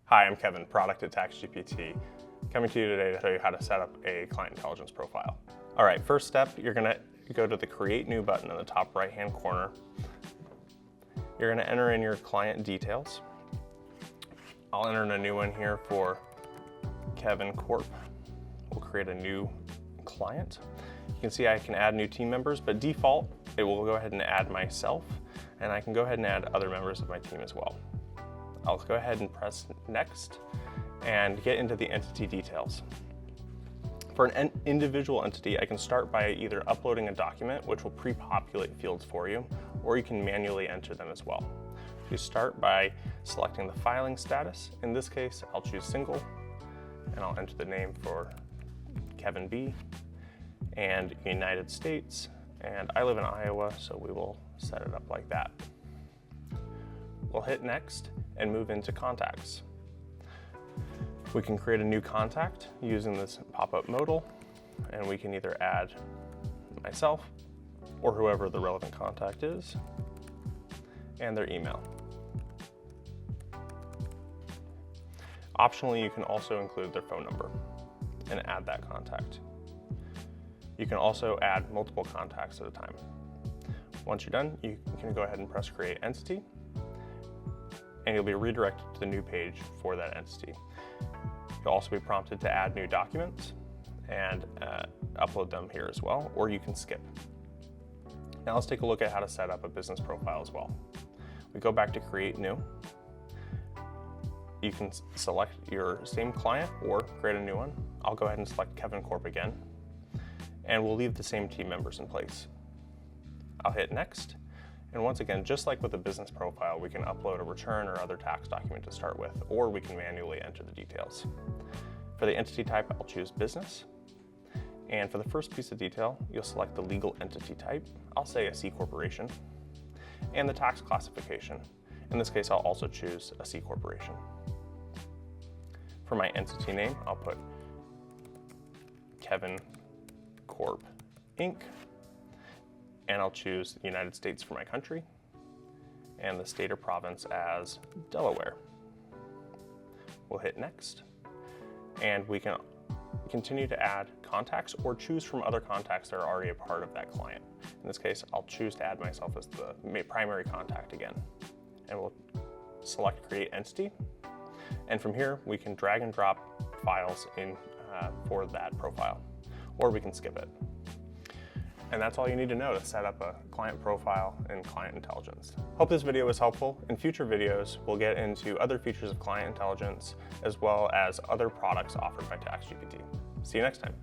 Hi, I'm Kevin, product at TaxGPT, coming to you today to show you how to set up a client intelligence profile. All right, first step, you're gonna go to the Create New button in the top right-hand corner. You're gonna enter in your client details. I'll enter in a new one here for Kevin Corp. We'll create a new client. You can see I can add new team members, but default, it will go ahead and add myself, and I can go ahead and add other members of my team as well. I'll go ahead and press next and get into the entity details. For an individual entity, I can start by either uploading a document, which will pre-populate fields for you, or you can manually enter them as well. You start by selecting the filing status. In this case, I'll choose single, and I'll enter the name for Kevin B, and United States, and I live in Iowa, so we will set it up like that. We'll hit next and move into contacts. We can create a new contact using this pop-up modal, and we can either add myself or whoever the relevant contact is and their email. Optionally, you can also include their phone number and add that contact. You can also add multiple contacts at a time. Once you're done, you can go ahead and press Create Entity, and you'll be redirected to the new page for that entity. You'll also be prompted to add new documents and upload them here as well, or you can skip. Now let's take a look at how to set up a business profile as well. We go back to Create New. You can select your same client or create a new one. I'll go ahead and select Kevin Corp again, and we'll leave the same team members in place. I'll hit Next. And once again, just like with a business profile, we can upload a return or other tax document to start with, or we can manually enter the details. For the entity type, I'll choose business. And for the first piece of detail, you'll select the legal entity type. I'll say a C corporation. And the tax classification. In this case, I'll also choose a C corporation. For my entity name, I'll put Kevin Corp Inc. And I'll choose the United States for my country and the state or province as Delaware. We'll hit Next, and we can continue to add contacts or choose from other contacts that are already a part of that client. In this case, I'll choose to add myself as the primary contact again, and we'll select Create Entity. And from here, we can drag and drop files in for that profile, or we can skip it. And that's all you need to know to set up a client profile in Client Intelligence. Hope this video was helpful. In future videos, we'll get into other features of Client Intelligence as well as other products offered by TaxGPT. See you next time.